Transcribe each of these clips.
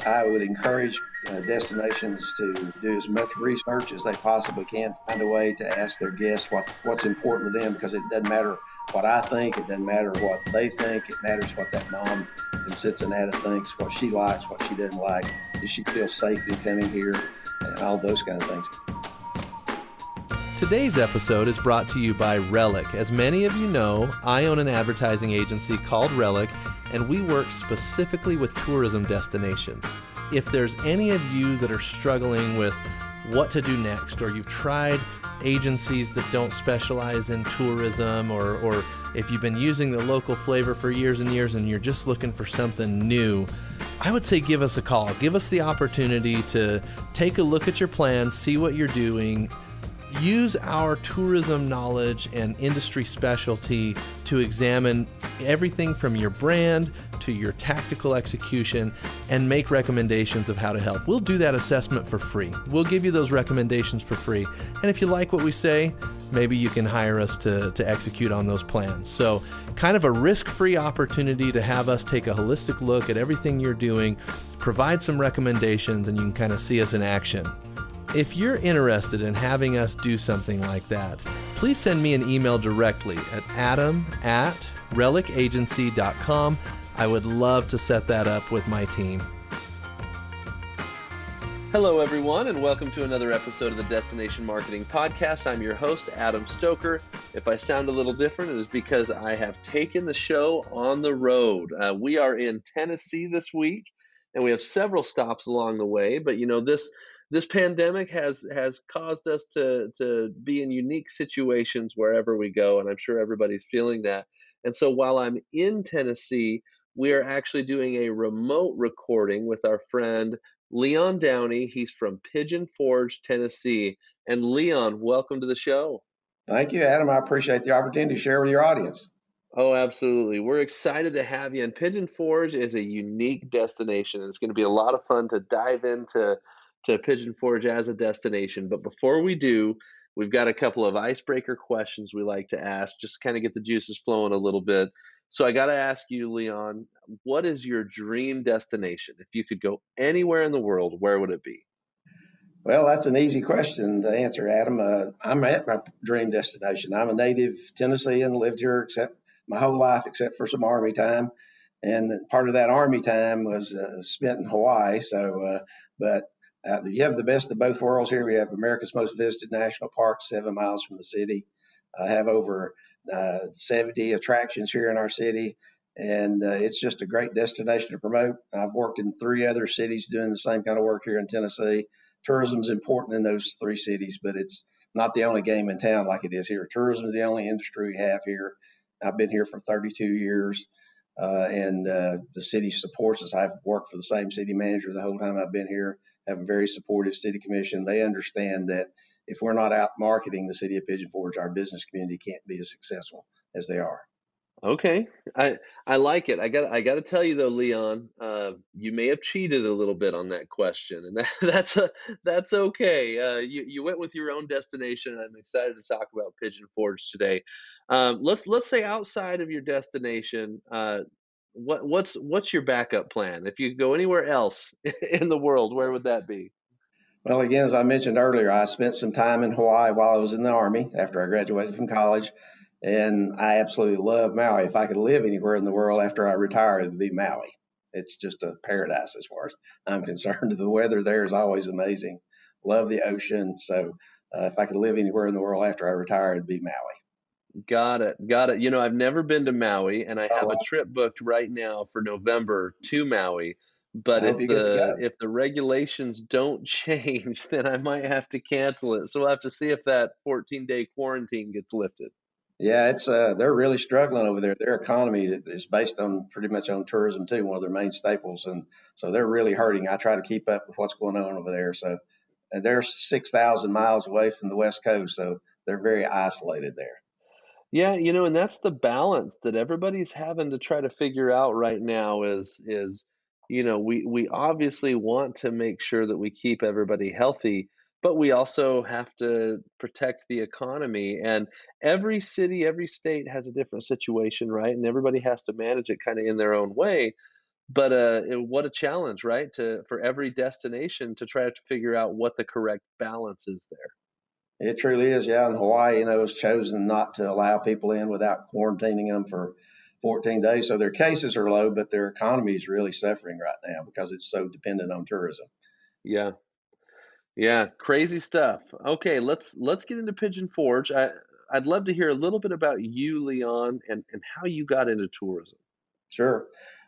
I would encourage destinations to do as much research as they possibly can, find a way to ask their guests what's important to them, because it doesn't matter what I think, it doesn't matter what they think, it matters what that mom in Cincinnati thinks, what she likes, what she doesn't like. Does she feel safe in coming here, and all those kind of things. Today's episode is brought to you by Relic. As many of you know, I own an advertising agency called Relic, and we work specifically with tourism destinations. If there's any of you that are struggling with what to do next, or you've tried agencies that don't specialize in tourism, or if you've been using the local flavor for years and years and you're just looking for something new, I would say give us a call. Give us the opportunity to take a look at your plans, see what you're doing. Use our tourism knowledge and industry specialty to examine everything from your brand to your tactical execution and make recommendations of how to help. We'll do that assessment for free. We'll give you those recommendations for free. And if you like what we say, maybe you can hire us to execute on those plans. So kind of a risk-free opportunity to have us take a holistic look at everything you're doing, provide some recommendations, and you can kind of see us in action. If you're interested in having us do something like that, please send me an email directly at adam@relicagency.com. I would love to set that up with my team. Hello, everyone, and welcome to another episode of the Destination Marketing Podcast. I'm your host, Adam Stoker. If I sound a little different, it is because I have taken the show on the road. We are in Tennessee this week, and we have several stops along the way, but this pandemic has caused us to be in unique situations wherever we go, and I'm sure everybody's feeling that. And so while I'm in Tennessee, we are actually doing a remote recording with our friend Leon Downey. He's from Pigeon Forge, Tennessee. And Leon, welcome to the show. Thank you, Adam. I appreciate the opportunity to share with your audience. Oh, absolutely. We're excited to have you. And Pigeon Forge is a unique destination. It's going to be a lot of fun to dive into Pigeon Forge as a destination. But before we do, we've got a couple of icebreaker questions we like to ask, just to kind of get the juices flowing a little bit. So I got to ask you, Leon, what is your dream destination? If you could go anywhere in the world, where would it be? Well, that's an easy question to answer, Adam. I'm at my dream destination. I'm a native Tennessean, lived here except my whole life except for some Army time, and part of that Army time was spent in Hawaii. But you have the best of both worlds here. We have America's most visited national park, 7 miles from the city. I have over 70 attractions here in our city, and it's just a great destination to promote. I've worked in 3 other cities doing the same kind of work here in Tennessee. Tourism is important in those 3 cities, but it's not the only game in town like it is here. Tourism is the only industry we have here. I've been here for 32 years, and the city supports us. I've worked for the same city manager the whole time I've been here. Have a very supportive city commission. They understand that if we're not out marketing the city of Pigeon Forge, our business community can't be as successful as they are. Okay, I like it. I got to tell you though, Leon, you may have cheated a little bit on that question, and that's okay. You went with your own destination. And I'm excited to talk about Pigeon Forge today. Let's say outside of your destination, what's your backup plan? If you could go anywhere else in the world, where would that be? Well, again, as I mentioned earlier, I spent some time in Hawaii while I was in the Army after I graduated from college, and I absolutely love Maui. If I could live anywhere in the world after I retire, it would be Maui. It's just a paradise as far as I'm concerned. The weather there is always amazing. Love the ocean. So if I could live anywhere in the world after I retire, it'd be Maui. Got it. Got it. I've never been to Maui, and I have Oh, a trip booked right now for November to Maui. But I hope you get to go. if the regulations don't change, then I might have to cancel it. So we'll have to see if that 14-day quarantine gets lifted. Yeah, it's they're really struggling over there. Their economy is based on pretty much on tourism too, one of their main staples, and so they're really hurting. I try to keep up with what's going on over there. So and they're 6,000 miles away from the West Coast, so they're very isolated there. Yeah, and that's the balance that everybody's having to try to figure out right now is we obviously want to make sure that we keep everybody healthy, but we also have to protect the economy. And every city, every state has a different situation, right? And everybody has to manage it kind of in their own way. But what a challenge, right? To for every destination to try to figure out what the correct balance is there. It truly is. Yeah. And Hawaii, has chosen not to allow people in without quarantining them for 14 days. So their cases are low, but their economy is really suffering right now because it's so dependent on tourism. Yeah. Yeah, crazy stuff. Okay, let's get into Pigeon Forge. I'd love to hear a little bit about you, Leon, and how you got into tourism. Sure.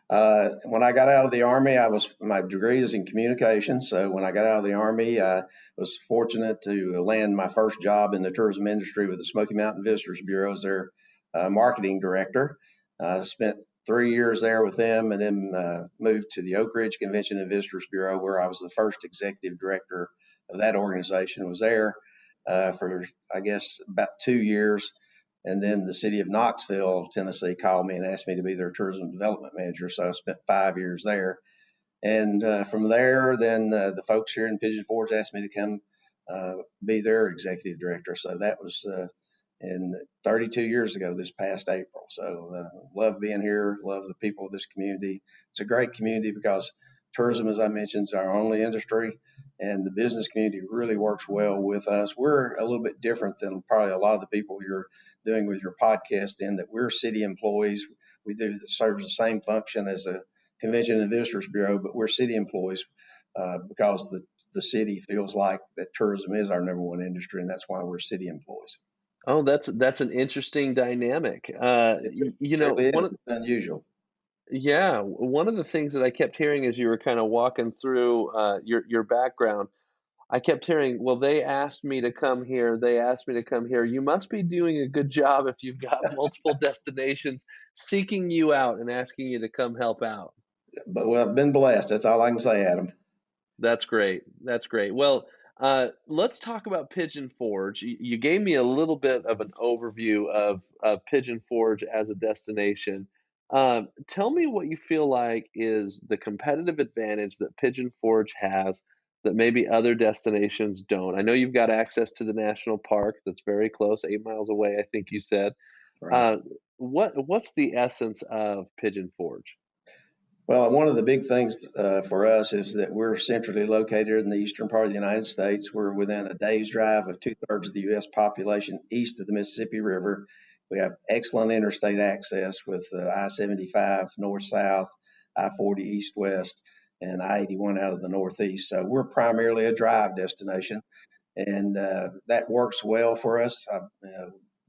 When I got out of the Army, my degree is in communications. So when I got out of the Army, I was fortunate to land my first job in the tourism industry with the Smoky Mountain Visitors Bureau as their marketing director. I spent 3 years there with them and then moved to the Oak Ridge Convention and Visitors Bureau, where I was the first executive director of that organization. I was there for, I guess, about 2 years. And then the city of Knoxville, Tennessee, called me and asked me to be their tourism development manager. So I spent 5 years there. And from there, then the folks here in Pigeon Forge asked me to come be their executive director. So that was in 32 years ago this past April. So love being here, love the people of this community. It's a great community because tourism, as I mentioned, is our only industry, and the business community really works well with us. We're a little bit different than probably a lot of the people you're doing with your podcast in that we're city employees. We do serve the same function as a convention and visitors bureau, but we're city employees because the city feels like that tourism is our number one industry, and that's why we're city employees. Oh, that's an interesting dynamic. It You know, truly is. It's unusual. yeah, one of the things that I kept hearing as you were kind of walking through your background, I kept hearing, well, they asked me to come here. They asked me to come here. You must be doing a good job if you've got multiple destinations seeking you out and asking you to come help out. But well, I've been blessed. That's all I can say, Adam. That's great. That's great. Well, let's talk about Pigeon Forge. You gave me a little bit of an overview of Pigeon Forge as a destination. Tell me what you feel like is the competitive advantage that Pigeon Forge has that maybe other destinations don't. I know you've got access to the national park that's very close, 8 miles away, I think you said. Right. Uh, what's the essence of Pigeon Forge? Well, one of the big things for us is that we're centrally located in the eastern part of the United States. We're within a day's drive of two-thirds of the U.S. population east of the Mississippi River. We have excellent interstate access with I-75 north-south, I-40 east-west, and I-81 out of the northeast. So we're primarily a drive destination, and that works well for us.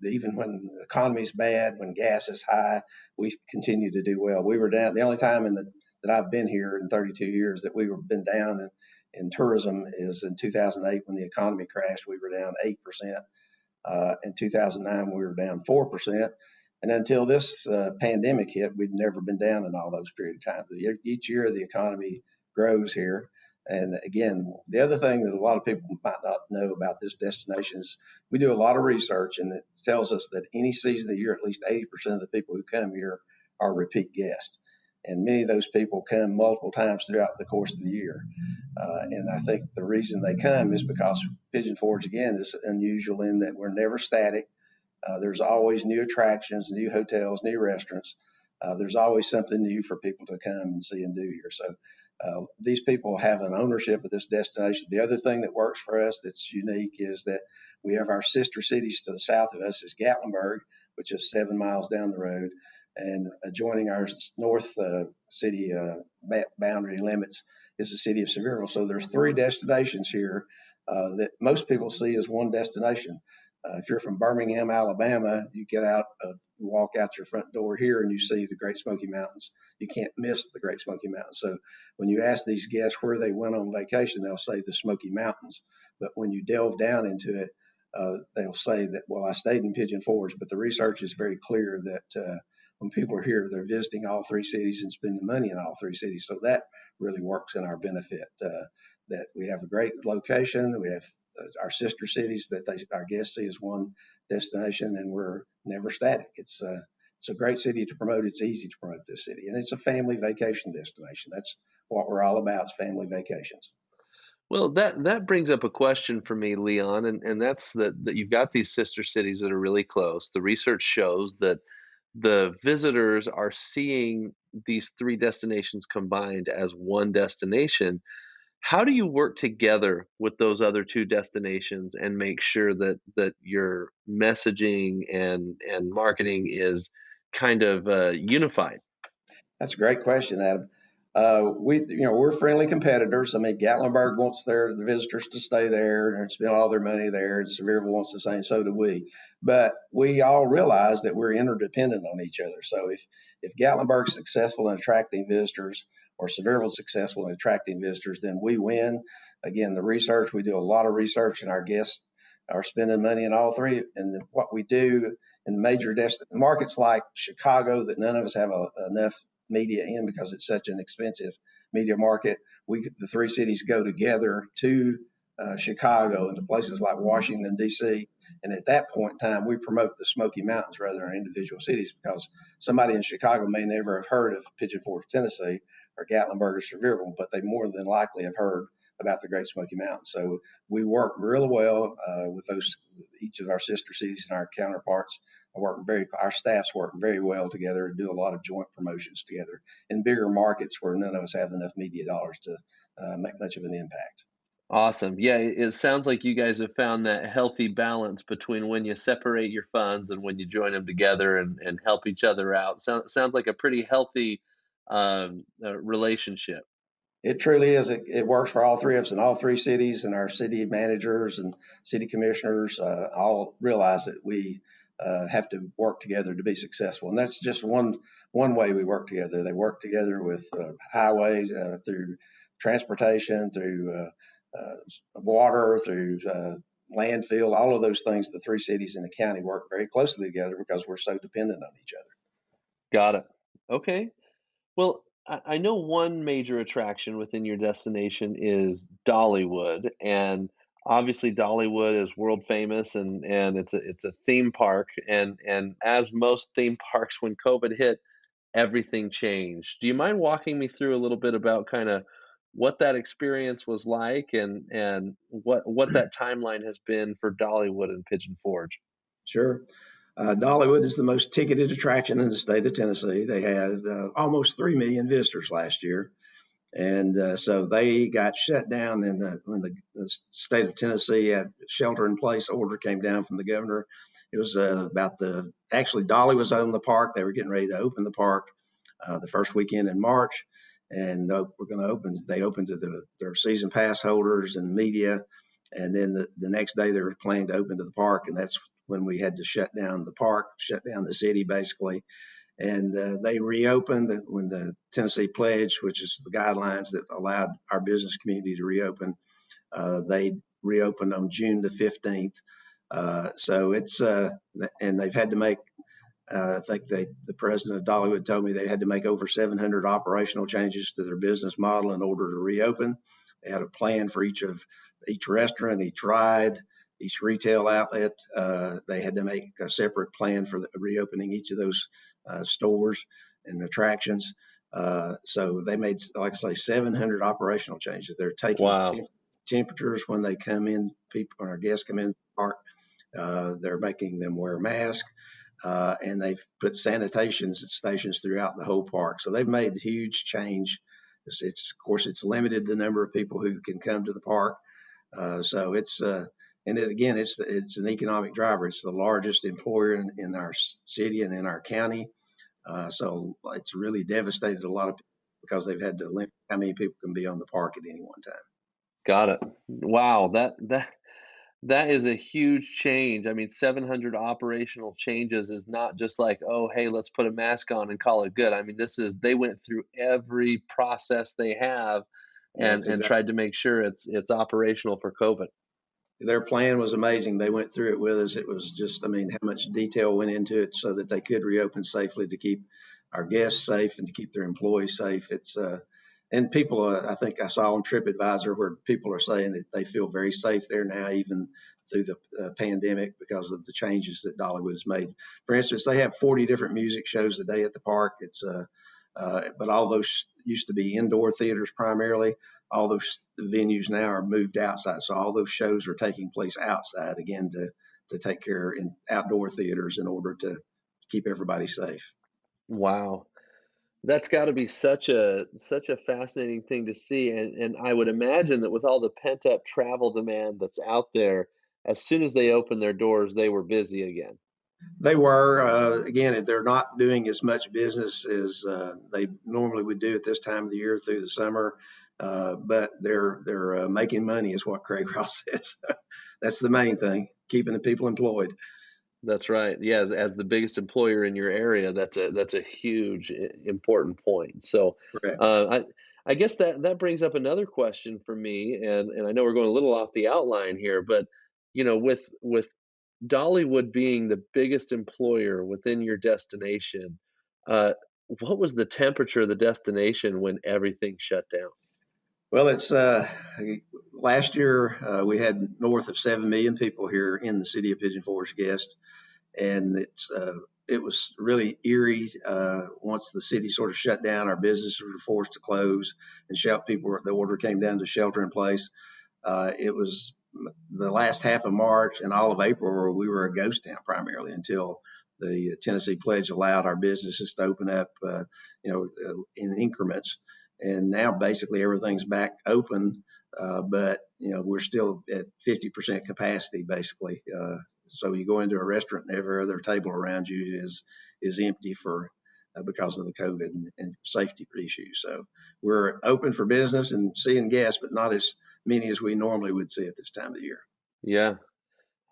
Even when the economy's bad, when gas is high, we continue to do well. We were down. The only time that I've been here in 32 years that we were been down in tourism is in 2008 when the economy crashed. We were down 8%. In 2009, we were down 4%. And until this pandemic hit, we'd never been down in all those period of times. Each year, the economy grows here. And again, the other thing that a lot of people might not know about this destination is we do a lot of research, and it tells us that any season of the year, at least 80% of the people who come here are repeat guests. And many of those people come multiple times throughout the course of the year. And I think the reason they come is because Pigeon Forge, again, is unusual in that we're never static. There's always new attractions, new hotels, new restaurants. There's always something new for people to come and see and do here. So these people have an ownership of this destination. The other thing that works for us that's unique is that we have our sister cities to the south of us is Gatlinburg, which is 7 miles down the road, and adjoining our north city boundary limits is the city of Sevierville. So there's three destinations here that most people see as one destination. If you're from Birmingham, Alabama, you get out, walk out your front door here, and you see the Great Smoky Mountains. You can't miss the Great Smoky Mountains. So when you ask these guests where they went on vacation, they'll say the Smoky Mountains. But when you delve down into it, they'll say that, well, I stayed in Pigeon Forge. But the research is very clear that when people are here, they're visiting all three cities and spending money in all three cities. So that really works in our benefit. That we have a great location. We have our sister cities that our guests see as one destination, and we're never static. It's a great city to promote. It's easy to promote this city, and it's a family vacation destination. That's what we're all about: is family vacations. Well, that brings up a question for me, Leon, and that's that you've got these sister cities that are really close. The research shows that the visitors are seeing these three destinations combined as one destination. How do you work together with those other two destinations and make sure that your messaging and marketing is kind of unified? That's a great question, Adam. We're friendly competitors. I mean, Gatlinburg wants the visitors to stay there and spend all their money there, and Sevierville wants the same. So do we. But we all realize that we're interdependent on each other. So if Gatlinburg's successful in attracting visitors, or Sevierville's successful in attracting visitors, then we win. Again, the research, we do a lot of research, and our guests are spending money in all three. And what we do in major markets like Chicago, that none of us have enough media in because it's such an expensive media market. The three cities go together to Chicago and to places like Washington, D.C. And at that point in time, we promote the Smoky Mountains rather than individual cities, because somebody in Chicago may never have heard of Pigeon Forge, Tennessee, or Gatlinburg or Sevierville, but they more than likely have heard about the Great Smoky Mountains. So we work really well with each of our sister cities and our counterparts. Our staffs work very well together and do a lot of joint promotions together in bigger markets where none of us have enough media dollars to make much of an impact. Awesome. Yeah, it sounds like you guys have found that healthy balance between when you separate your funds and when you join them together and help each other out. Sounds like a pretty healthy relationship. It truly is. It works for all three of us in all three cities, and our city managers and city commissioners all realize that we have to work together to be successful. And that's just one way we work together. They work together with highways, through transportation, through water, through landfill, all of those things. The three cities in the county work very closely together because we're so dependent on each other. Got it. Okay. Well, I know one major attraction within your destination is Dollywood, and obviously Dollywood is world famous, and it's a theme park, and as most theme parks, when COVID hit, everything changed. Do you mind walking me through a little bit about kind of what that experience was like and what that timeline has been for Dollywood and Pigeon Forge? Sure. Dollywood is the most ticketed attraction in the state of Tennessee. They had almost 3 million visitors last year. And so they got shut down when the state of Tennessee had shelter in place order came down from the governor. It was actually Dolly was on the park. They were getting ready to open the park the first weekend in March. And they opened to their season pass holders and media. And then the next day they were planning to open to the park. And that's when we had to shut down the park, shut down the city basically. And they reopened when the Tennessee Pledge, which is the guidelines that allowed our business community to reopen. They reopened on June the 15th. And they've had to make, I think the president of Dollywood told me they had to make over 700 operational changes to their business model in order to reopen. They had a plan for each restaurant, each ride, each retail outlet. They had to make a separate plan for reopening each of those stores and attractions. So they made, like I say, 700 operational changes. They're taking Wow. temperatures when they come in. When our guests come in the park, they're making them wear masks. And they've put sanitation stations throughout the whole park. So they've made a huge change. Of course, it's limited the number of people who can come to the park. It's an economic driver. It's the largest employer in our city and in our county. So it's really devastated a lot of people because they've had to limit how many people can be on the park at any one time. Got it. Wow, that is a huge change. I mean, 700 operational changes is not just like, oh, hey, let's put a mask on and call it good. I mean, they went through every process they have That's and exactly. tried to make sure it's operational for COVID. Their plan was amazing. They went through it with us. It was just, I mean, how much detail went into it so that they could reopen safely to keep our guests safe and to keep their employees safe. And people, I think I saw on TripAdvisor where people are saying that they feel very safe there now, even through the pandemic, because of the changes that Dollywood has made. For instance, they have 40 different music shows a day at the park. But all those used to be indoor theaters primarily. All those venues now are moved outside. So all those shows are taking place outside again to take care in outdoor theaters in order to keep everybody safe. Wow. That's got to be such a fascinating thing to see, and I would imagine that with all the pent-up travel demand that's out there, as soon as they opened their doors, they were busy again. They were, again, they're not doing as much business as they normally would do at this time of the year through the summer, but they're making money, is what Craig Ross said. So that's the main thing, keeping the people employed. That's right. Yeah, as the biggest employer in your area, that's a huge important point. So, Correct. I guess that brings up another question for me, and I know we're going a little off the outline here, but with Dollywood being the biggest employer within your destination, uh, what was the temperature of the destination when everything shut down? Well, it's last year we had north of 7 million people here in the city of Pigeon Forge guests, and it was really eerie. Once the city sort of shut down, our businesses were forced to close, and the order came down to shelter in place. It was the last half of March and all of April where we were a ghost town primarily until the Tennessee pledge allowed our businesses to open up, in increments. And now basically everything's back open, but we're still at 50% capacity basically. So you go into a restaurant and every other table around you is empty for because of the COVID and safety issues. So we're open for business and seeing guests, but not as many as we normally would see at this time of the year. Yeah.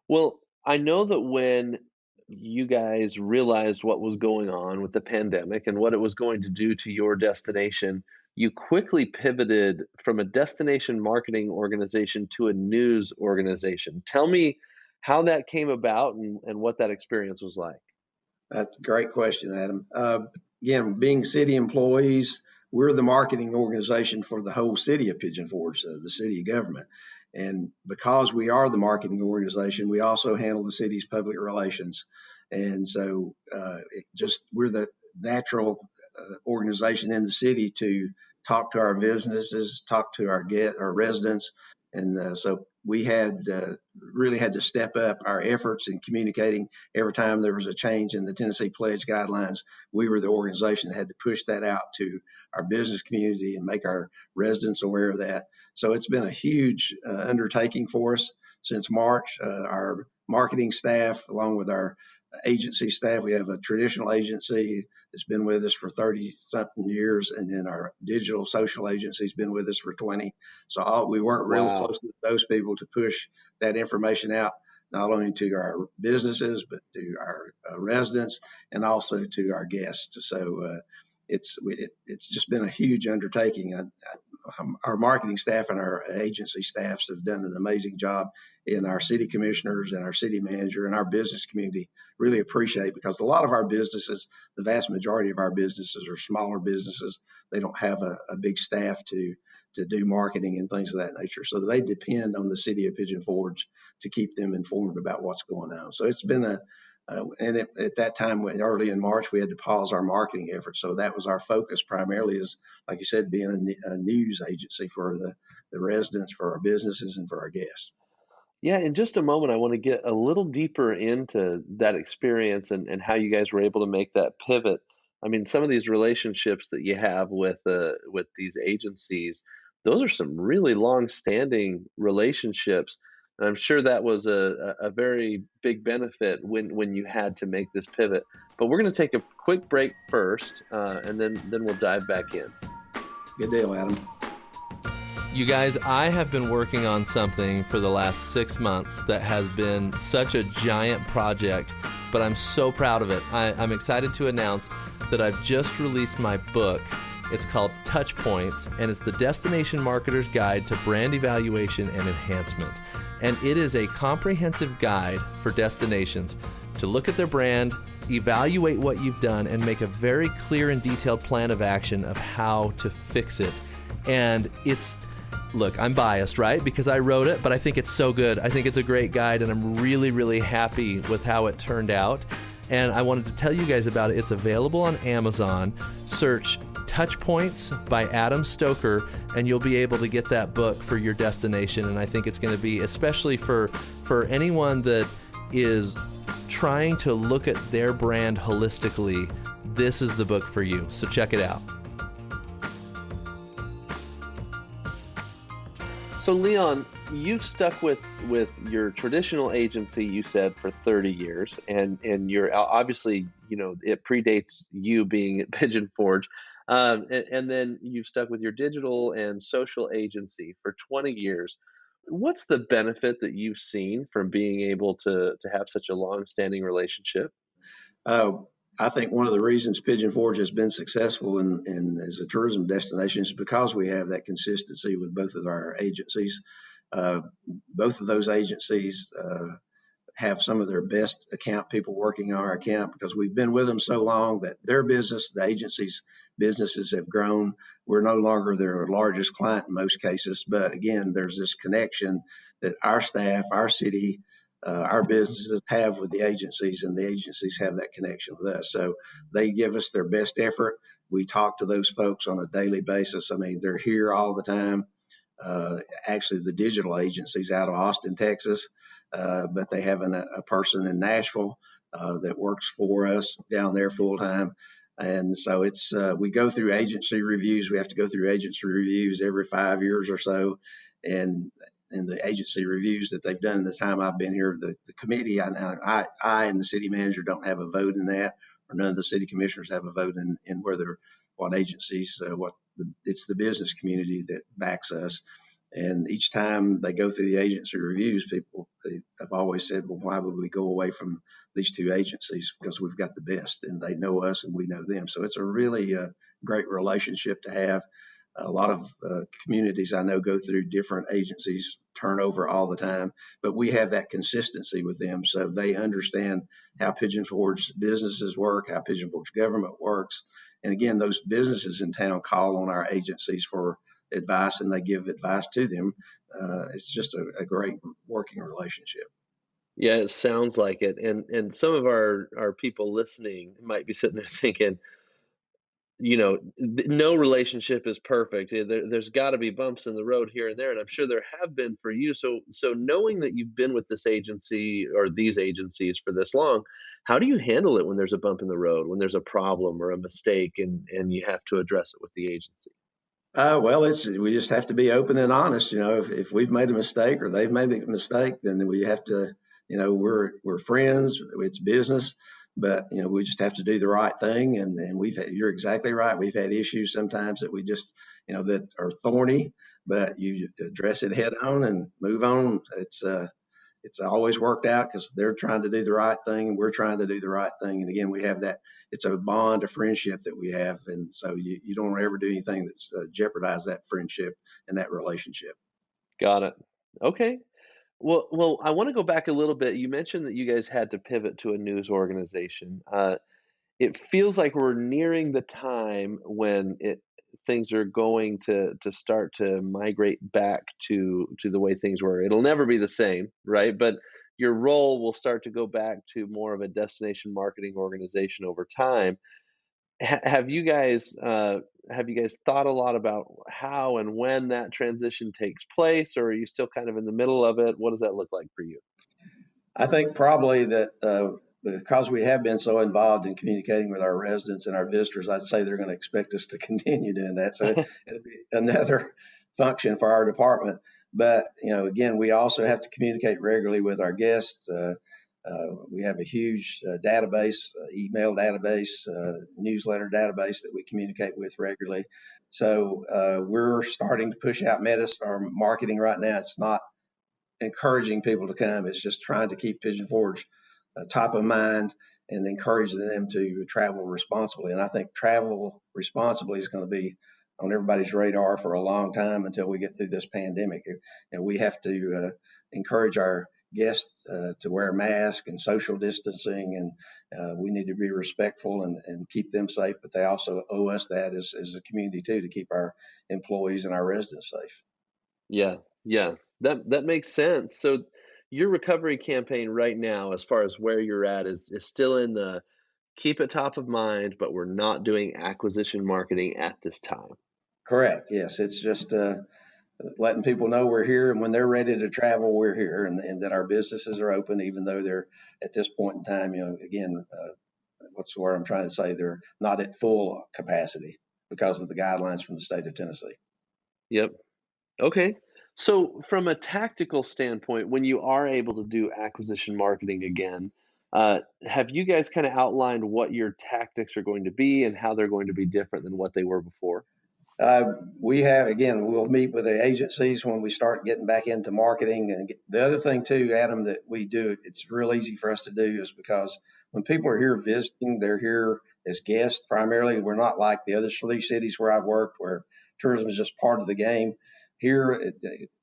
Well, I know that when you guys realized what was going on with the pandemic and what it was going to do to your destination, you quickly pivoted from a destination marketing organization to a news organization. Tell me how that came about and what that experience was like. That's a great question, Adam. Again, being city employees, we're the marketing organization for the whole city of Pigeon Forge, the city government. And because we are the marketing organization, we also handle the city's public relations. And so we're the natural organization in the city to talk to our businesses, talk to our residents. And so we really had to step up our efforts in communicating. Every time there was a change in the Tennessee Pledge guidelines, we were the organization that had to push that out to our business community and make our residents aware of that. So it's been a huge undertaking for us since March. Our marketing staff, along with our agency staff, we have a traditional agency that's been with us for 30 something years, and then our digital social agency's been with us for 20. So we work real Wow. close with those people to push that information out, not only to our businesses, but to our residents and also to our guests. So it's just been a huge undertaking. Our marketing staff and our agency staffs have done an amazing job, and our city commissioners and our city manager and our business community really appreciate, because a lot of our businesses, the vast majority of our businesses are smaller businesses. They don't have a big staff to do marketing and things of that nature. So they depend on the city of Pigeon Forge to keep them informed about what's going on. So it's been at that time, early in March, we had to pause our marketing efforts. So that was our focus primarily, is, like you said, being a news agency for the residents, for our businesses, and for our guests. Yeah, in just a moment, I want to get a little deeper into that experience and how you guys were able to make that pivot. I mean, some of these relationships that you have with these agencies, those are some really long-standing relationships. And I'm sure that was a very big benefit when you had to make this pivot. But we're going to take a quick break first, and then we'll dive back in. Good deal, Adam. You guys, I have been working on something for the last 6 months that has been such a giant project, but I'm so proud of it. I'm excited to announce that I've just released my book. It's called Touch Points, and it's the Destination Marketer's Guide to Brand Evaluation and Enhancement. And it is a comprehensive guide for destinations to look at their brand, evaluate what you've done, and make a very clear and detailed plan of action of how to fix it. And look, I'm biased, right? Because I wrote it, but I think it's so good. I think it's a great guide, and I'm really, really happy with how it turned out. And I wanted to tell you guys about it. It's available on Amazon. Search Touch Points by Adam Stoker, and you'll be able to get that book for your destination. And I think it's going to be, especially for anyone that is trying to look at their brand holistically, this is the book for you. So check it out. So Leon, you've stuck with your traditional agency, you said, for 30 years, and you're obviously, it predates you being at Pigeon Forge, and then you've stuck with your digital and social agency for 20 years. What's the benefit that you've seen from being able to have such a long-standing relationship? Uh, I think one of the reasons Pigeon Forge has been successful as a tourism destination is because we have that consistency with both of our agencies. Uh, Both of those agencies have some of their best account people working on our account because we've been with them so long that their business, the agency's businesses have grown. We're no longer their largest client in most cases, but again, there's this connection that our staff, our city, our businesses have with the agencies, and the agencies have that connection with us. So they give us their best effort. We talk to those folks on a daily basis. I mean, they're here all the time. Actually, the digital agency's out of Austin, Texas, but they have a person in Nashville that works for us down there full time. And so we go through agency reviews. We have to go through agency reviews every 5 years or so. And in the agency reviews that they've done in the time I've been here, the committee, I and the city manager don't have a vote in that, or none of the city commissioners have a vote in whether what agencies, it's the business community that backs us. And each time they go through the agency reviews, they have always said, well, why would we go away from these two agencies? Because we've got the best, and they know us and we know them. So it's a really great relationship to have. A lot of communities I know go through different agencies, turnover all the time, but we have that consistency with them. So they understand how Pigeon Forge businesses work, how Pigeon Forge government works. And again, those businesses in town call on our agencies for advice, and they give advice to them. It's just a great working relationship. Yeah, it sounds like it. And some of our people listening might be sitting there thinking, no relationship is perfect. There's got to be bumps in the road here and there, and I'm sure there have been for you. So knowing that you've been with this agency or these agencies for this long, how do you handle it when there's a bump in the road, when there's a problem or a mistake, and you have to address it with the agency? Well, we just have to be open and honest. If we've made a mistake or they've made a mistake, then we have to. We're friends. It's business, but we just have to do the right thing. And you're exactly right. We've had issues sometimes that we just that are thorny, but you address it head on and move on. It's always worked out because they're trying to do the right thing and we're trying to do the right thing. And again, we have that, it's a bond of friendship that we have. And so you don't ever do anything that's jeopardize that friendship and that relationship. Got it. Okay. Well, I want to go back a little bit. You mentioned that you guys had to pivot to a news organization. It feels like we're nearing the time when things are going to start to migrate back to the way things were. It'll never be the same, right? But your role will start to go back to more of a destination marketing organization over time. Have you guys thought a lot about how and when that transition takes place, or are you still kind of in the middle of it? What does that look like for you? I think probably that because we have been so involved in communicating with our residents and our visitors, I'd say they're going to expect us to continue doing that. So it'll be another function for our department. But again, we also have to communicate regularly with our guests. We have a huge database, email database, newsletter database that we communicate with regularly. So we're starting to push out our marketing right now. It's not encouraging people to come. It's just trying to keep Pigeon Forge top of mind and encourage them to travel responsibly. And I think travel responsibly is going to be on everybody's radar for a long time until we get through this pandemic. And we have to encourage our guests to wear a mask and social distancing, and we need to be respectful and keep them safe. But they also owe us that as a community too, to keep our employees and our residents safe. Yeah, yeah, that makes sense. So your recovery campaign right now, as far as where you're at, is still in the keep it top of mind, but we're not doing acquisition marketing at this time. Correct. Yes, it's just letting people know we're here, and when they're ready to travel, we're here, and that our businesses are open, even though they're at this point in time, again, what's the word I'm trying to say? They're not at full capacity because of the guidelines from the state of Tennessee. Yep. Okay. So, from a tactical standpoint, when you are able to do acquisition marketing again, have you guys kind of outlined what your tactics are going to be and how they're going to be different than what they were before? Uh, we have, again, we'll meet with the agencies when we start getting back into marketing. And the other thing too, Adam, that we do, it's real easy for us to do is because when people are here visiting, they're here as guests primarily. We're not like the other three cities where I've worked where tourism is just part of the game. Here,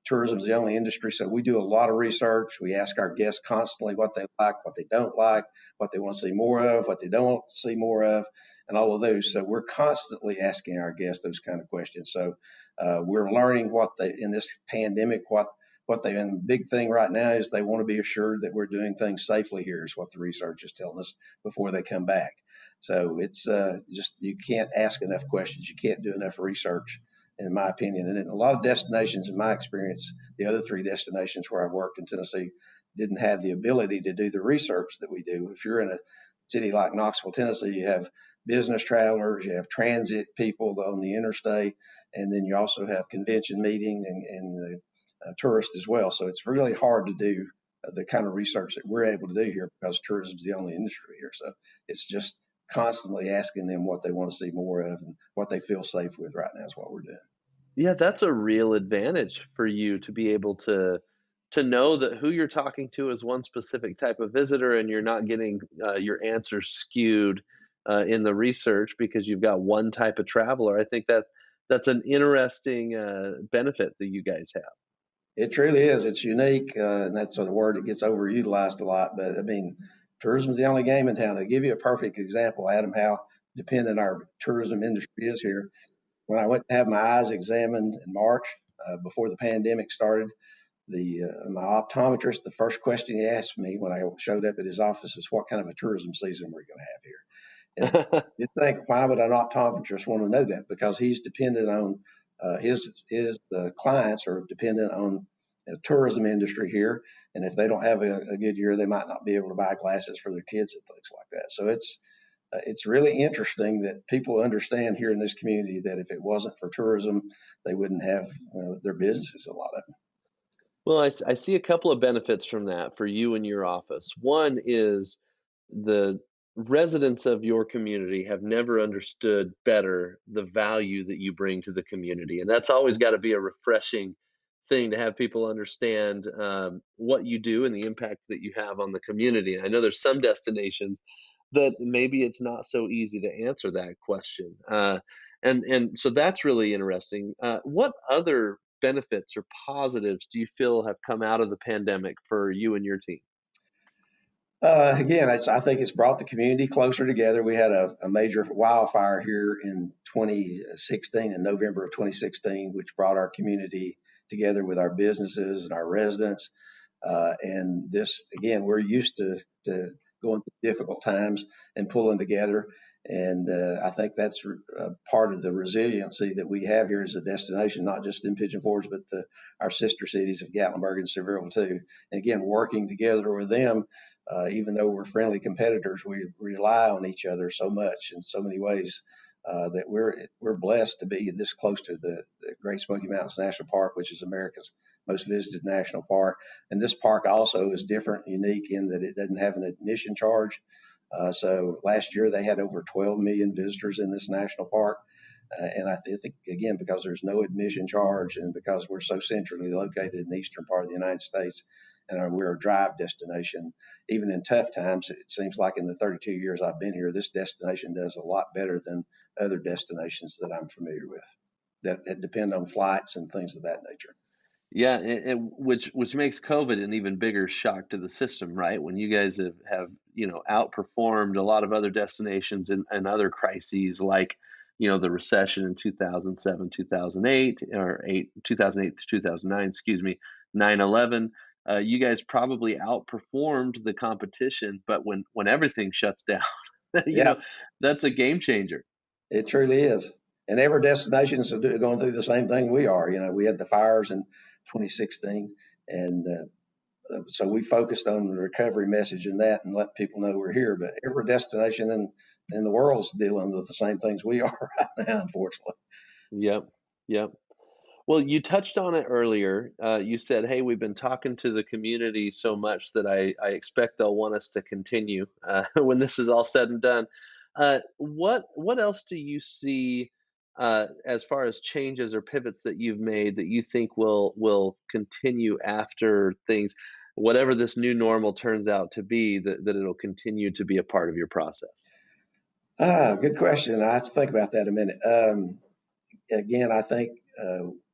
tourism is the only industry, so we do a lot of research. We ask our guests constantly what they like, what they don't like, what they want to see more of, what they don't want to see more of, and all of those. So we're constantly asking our guests those kind of questions. So we're learning what they in this pandemic what they and the big thing right now is they want to be assured that we're doing things safely here is what the research is telling us before they come back. So it's just you can't ask enough questions. You can't do enough research, in my opinion. And in a lot of destinations, in my experience, the other three destinations where I've worked in Tennessee didn't have the ability to do the research that we do. If you're in a city like Knoxville, Tennessee, you have business travelers, you have transit people on the interstate, and then you also have convention meetings and tourists as well. So it's really hard to do the kind of research that we're able to do here because tourism is the only industry here. So it's just constantly asking them what they want to see more of and what they feel safe with right now is what we're doing. Yeah, that's a real advantage for you to be able to know that who you're talking to is one specific type of visitor, and you're not getting your answers skewed in the research because you've got one type of traveler. I think that's an interesting benefit that you guys have. It truly is. It's unique, and that's a word that gets overutilized a lot. But I mean, tourism is the only game in town. To give you a perfect example, Adam, how dependent our tourism industry is here. When I went to have my eyes examined in March before the pandemic started, the my optometrist, the first question he asked me when I showed up at his office is, "What kind of a tourism season we're going to have here?" And you think, why would an optometrist want to know that? Because he's dependent on his clients are dependent on the tourism industry here, and if they don't have a good year, they might not be able to buy glasses for their kids and things like that. So it's really interesting that people understand here in this community that if it wasn't for tourism, they wouldn't have their businesses. A lot of them. Well, I see a couple of benefits from that for you and your office. One is the residents of your community have never understood better the value that you bring to the community. And that's always got to be a refreshing thing to have people understand what you do and the impact that you have on the community. I know there's some destinations that maybe it's not so easy to answer that question. And so that's really interesting. What other benefits or positives do you feel have come out of the pandemic for you and your team? Again, I think it's brought the community closer together. We had a major wildfire here in 2016, in November of 2016, which brought our community together with our businesses and our residents. And this, again, we're used to going through difficult times and pulling together. And I think that's part of the resiliency that we have here as a destination, not just in Pigeon Forge, but our sister cities of Gatlinburg and Sevierville too. And again, working together with them, even though we're friendly competitors, we rely on each other so much in so many ways that we're blessed to be this close to the Great Smoky Mountains National Park, which is America's most visited national park. And this park also is different, unique in that it doesn't have an admission charge. So last year they had over 12 million visitors in this national park. And I think, again, because there's no admission charge and because we're so centrally located in the eastern part of the United States and we're a drive destination, even in tough times, it seems like in the 32 years I've been here, this destination does a lot better than other destinations that I'm familiar with that depend on flights and things of that nature. Yeah, which makes COVID an even bigger shock to the system, right? When you guys have outperformed a lot of other destinations and other crises like the recession in 2007, 2008, or 2008 to 2009, excuse me, 9/11. You guys probably outperformed the competition, but when everything shuts down, you Yeah, know, that's a game changer. it truly is. and every destination is going through the same thing we are. We had the fires in 2016, and so we focused on the recovery message in that and let people know we're here. But every destination in the world is dealing with the same things we are right now, unfortunately. Yep. Yep. Well, you touched on it earlier. You said, "Hey, we've been talking to the community so much that I expect they'll want us to continue when this is all said and done." What else do you see as far as changes or pivots that you've made that you think will continue after things, whatever this new normal turns out to be, that it'll continue to be a part of your process? Good question. I have to think about that a minute. Again, I think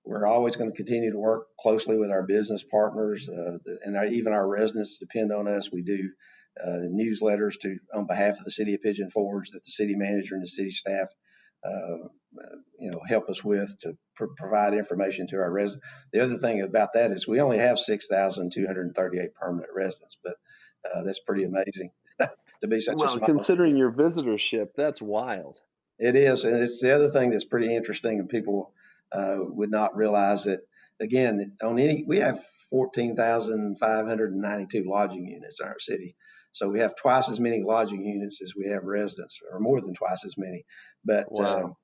we're always going to continue to work closely with our business partners, and even our residents depend on us. We do newsletters on behalf of the city of Pigeon Forge that the city manager and the city staff, uh, help us with to provide information to our residents. The other thing about that is we only have 6,238 permanent residents, but that's pretty amazing to be such a Well, small. considering your visitorship, that's wild. It is, and it's the other thing that's pretty interesting, and people would not realize that. Again, we have 14,592 lodging units in our city, so we have twice as many lodging units as we have residents, or more than twice as many. But Wow.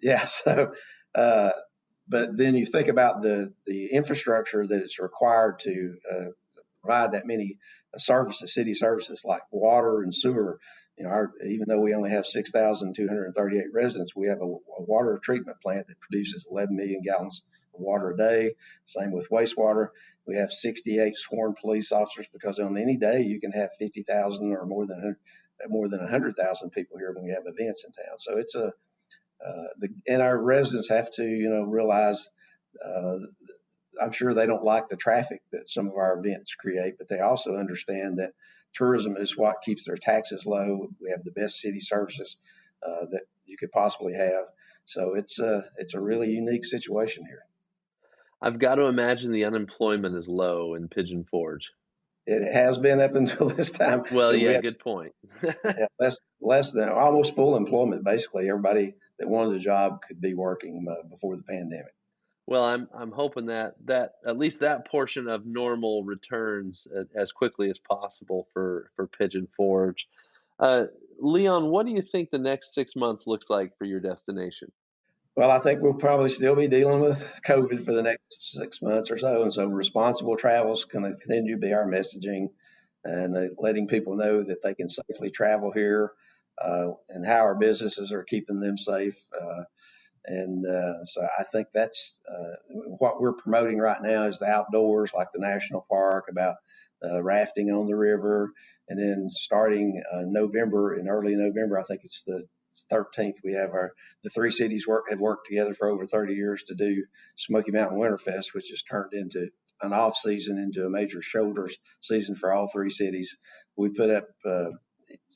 yeah, so uh, but then you think about the infrastructure that is required to provide that many services, city services like water and sewer. Even though we only have 6,238 residents, we have a water treatment plant that produces 11 million gallons of water a day. Same with wastewater. We have 68 sworn police officers because on any day you can have 50,000 or more than 100,000 people here when we have events in town. So and our residents have to, realize. Uh, I'm sure they don't like the traffic that some of our events create, but they also understand that tourism is what keeps their taxes low. We have the best city services that you could possibly have. So it's a really unique situation here. I've got to imagine the unemployment is low in Pigeon Forge. It has been up until this time. Well, We yeah, have good point. less than almost full employment. Basically, everybody that wanted a job could be working before the pandemic. Well, I'm hoping that at least that portion of normal returns as quickly as possible for Pigeon Forge. Uh, Leon, what do you think the next 6 months looks like for your destination? Well, I think we'll probably still be dealing with COVID for the next 6 months or so. And so responsible travel is going to continue to be our messaging and letting people know that they can safely travel here and how our businesses are keeping them safe. So I think that's what we're promoting right now is the outdoors, like the national park, about rafting on the river. And then starting November, in early November, I think it's the 13th, we have the three cities have worked together for over 30 years to do Smoky Mountain Winterfest, which has turned into an off season into a major shoulders season for all three cities. We put up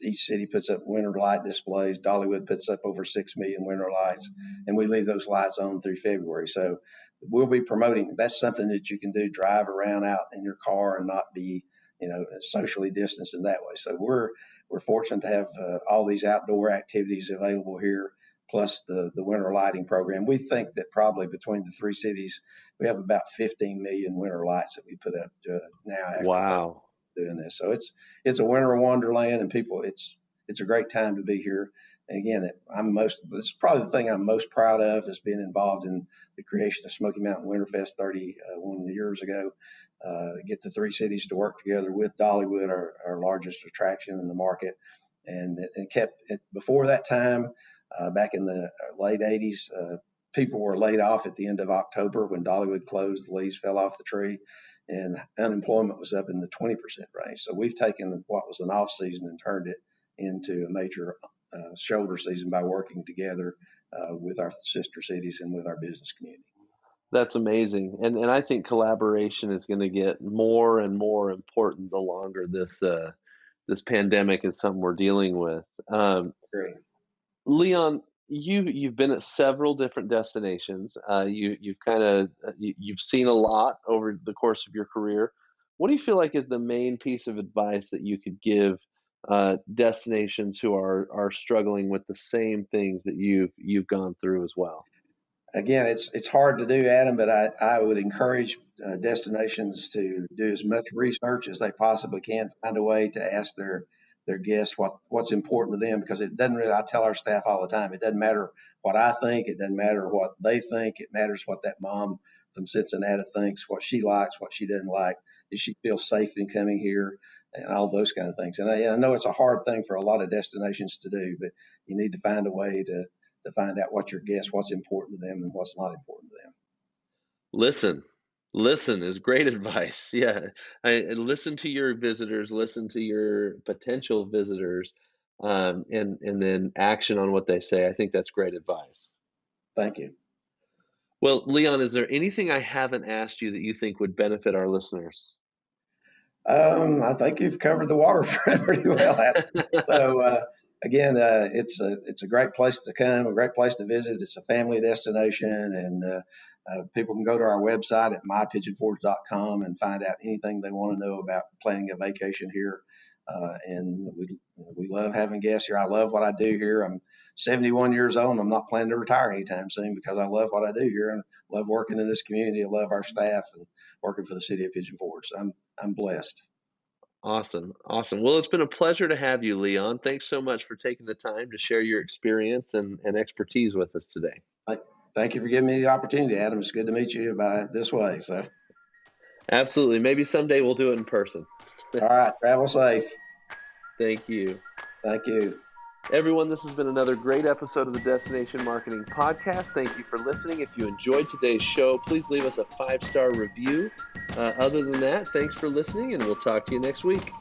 each city puts up winter light displays. Dollywood puts up over 6 million winter lights, and we leave those lights on through February. So we'll be promoting. That's something that you can do. Drive around out in your car and not be, socially distanced in that way. So we're fortunate to have all these outdoor activities available here, plus the winter lighting program. We think that probably between the three cities, we have about 15 million winter lights that we put up now after Wow. doing this. So it's a winter wonderland, and people, it's a great time to be here. And again, this is probably the thing I'm most proud of is being involved in the creation of Smoky Mountain Winterfest 31 years ago. Get the three cities to work together with Dollywood, our largest attraction in the market, and it kept it before that time. Back in the late 80s, people were laid off at the end of October when Dollywood closed. The leaves fell off the tree, and unemployment was up in the 20% range. So we've taken what was an off season and turned it into a major shoulder season by working together with our sister cities and with our business community. That's amazing. And I think collaboration is going to get more and more important the longer this pandemic is something we're dealing with. Great. Leon, you've been at several different destinations. You've seen a lot over the course of your career. What do you feel like is the main piece of advice that you could give destinations who are struggling with the same things that you've gone through as well? Again, it's hard to do, Adam, but I would encourage destinations to do as much research as they possibly can, find a way to ask their guests what's important to them, because it doesn't really, I tell our staff all the time, it doesn't matter what I think, it doesn't matter what they think, it matters what that mom from Cincinnati thinks, what she likes, what she doesn't like, does she feel safe in coming here, and all those kind of things. And I know it's a hard thing for a lot of destinations to do, but you need to find a way to find out what your guests, what's important to them and what's not important to them. Listen is great advice. Yeah. Listen to your visitors, listen to your potential visitors, and then action on what they say. I think that's great advice. Thank you. Well, Leon, is there anything I haven't asked you that you think would benefit our listeners? I think you've covered the waterfront pretty well, Adam. So, again, it's a great place to come, a great place to visit. It's a family destination, and people can go to our website at mypigeonforge.com and find out anything they want to know about planning a vacation here. And we love having guests here. I love what I do here. I'm 71 years old, and I'm not planning to retire anytime soon because I love what I do here and love working in this community. I love our staff and working for the city of Pigeon Forge. So I'm blessed. Awesome. Well, it's been a pleasure to have you, Leon. Thanks so much for taking the time to share your experience and expertise with us today. Thank you for giving me the opportunity, Adam. It's good to meet you by this way. So, absolutely. Maybe someday we'll do it in person. All right. Travel safe. Thank you. Thank you. Everyone, this has been another great episode of the Destination Marketing Podcast. Thank you for listening. If you enjoyed today's show, please leave us a 5-star review. Other than that, thanks for listening, and we'll talk to you next week.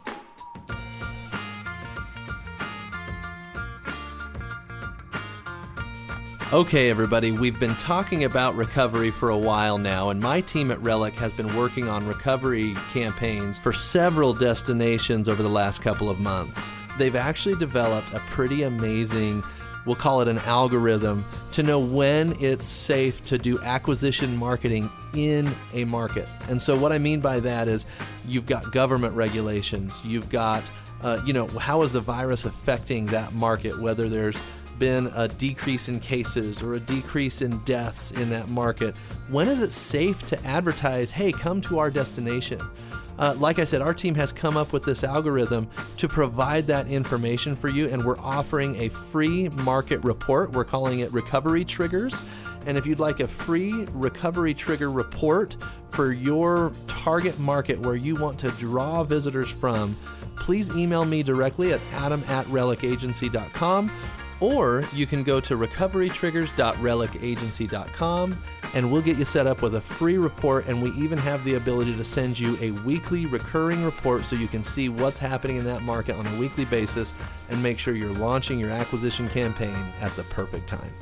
Okay, everybody, we've been talking about recovery for a while now, and my team at Relic has been working on recovery campaigns for several destinations over the last couple of months. They've actually developed a pretty amazing, we'll call it an algorithm, to know when it's safe to do acquisition marketing in a market. And so what I mean by that is you've got government regulations, you've got, how is the virus affecting that market, whether there's been a decrease in cases or a decrease in deaths in that market. When is it safe to advertise, hey, come to our destination? Like I said, our team has come up with this algorithm to provide that information for you, and we're offering a free market report. We're calling it Recovery Triggers. And if you'd like a free Recovery Trigger report for your target market where you want to draw visitors from, please email me directly at adam@relicagency.com, or you can go to recoverytriggers.relicagency.com and we'll get you set up with a free report, and we even have the ability to send you a weekly recurring report so you can see what's happening in that market on a weekly basis and make sure you're launching your acquisition campaign at the perfect time.